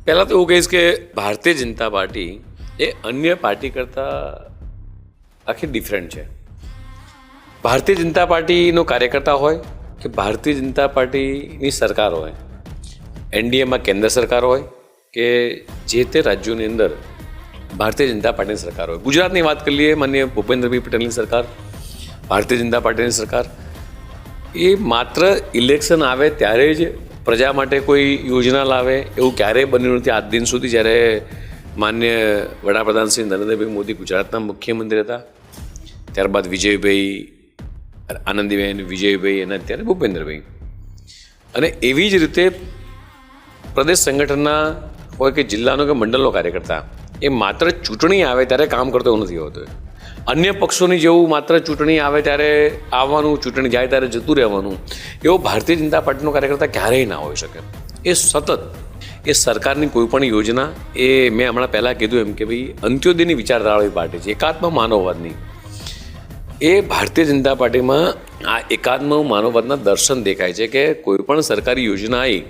પહેલાં તો એવું કહીશ કે ભારતીય જનતા પાર્ટી એ અન્ય પાર્ટી કરતાં આખી ડિફરન્ટ છે. ભારતીય જનતા પાર્ટીનો કાર્યકર્તા હોય કે ભારતીય જનતા પાર્ટીની સરકાર હોય, એનડીએમાં કેન્દ્ર સરકાર હોય કે જે તે રાજ્યોની અંદર ભારતીય જનતા પાર્ટીની સરકાર હોય. ગુજરાતની વાત કરી લઈએ, માનનીય ભૂપેન્દ્રભાઈ પટેલની સરકાર, ભારતીય જનતા પાર્ટીની સરકાર, એ માત્ર ઇલેક્શન આવે ત્યારે જ પ્રજા માટે કોઈ યોજના લાવે એવું ક્યારેય બન્યું નથી આજ દિન સુધી. જ્યારે માન્ય વડાપ્રધાન શ્રી નરેન્દ્રભાઈ મોદી ગુજરાતના મુખ્યમંત્રી હતા, ત્યારબાદ વિજયભાઈ આનંદીબેન, વિજયભાઈ અને અત્યારે ભૂપેન્દ્રભાઈ. અને એવી જ રીતે પ્રદેશ સંગઠનના હોય કે જિલ્લાનો કે મંડળનો કાર્યકર્તા એ માત્ર ચૂંટણી આવે ત્યારે કામ કરતો એવું નથી હોતો. અન્ય પક્ષોની જેવું માત્ર ચૂંટણી આવે ત્યારે આવવાનું, ચૂંટણી જાય ત્યારે જતું રહેવાનું, એવો ભારતીય જનતા પાર્ટીનો કાર્યકર્તા ક્યારેય ના હોઈ શકે. એ સતત એ સરકારની કોઈ પણ યોજના, એ મેં હમણાં પહેલાં કીધું એમ કે ભાઈ અંત્યોદયની વિચારધારાવાળી પાર્ટી છે, એકાત્મ માનવવાદની. એ ભારતીય જનતા પાર્ટીમાં આ એકાત્મ માનવવાદના દર્શન દેખાય છે કે કોઈ પણ સરકારી યોજના આવી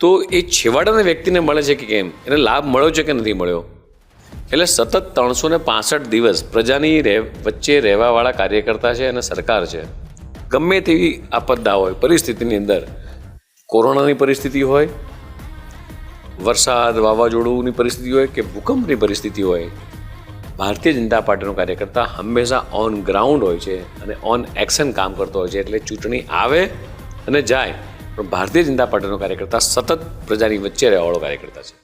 તો એ છેવાડાના વ્યક્તિને મળે છે કે કેમ, એને લાભ મળ્યો છે કે નથી મળ્યો. એટલે સતત 365 દિવસ પ્રજાની વચ્ચે રહેવાવાળા કાર્યકર્તા છે અને સરકાર છે. ગમે તેવી આપદા હોય, પરિસ્થિતિની અંદર, કોરોનાની પરિસ્થિતિ હોય, વરસાદ વાવાઝોડુંની પરિસ્થિતિ હોય કે ભૂકંપની પરિસ્થિતિ હોય, ભારતીય જનતા પાર્ટીનો કાર્યકર્તા હંમેશા ઓન ગ્રાઉન્ડ હોય છે અને ઓન એક્શન કામ કરતો હોય છે. એટલે ચૂંટણી આવે અને જાય પણ ભારતીય જનતા પાર્ટીનો કાર્યકર્તા સતત પ્રજાની વચ્ચે રહેવાવાળો કાર્યકર્તા છે.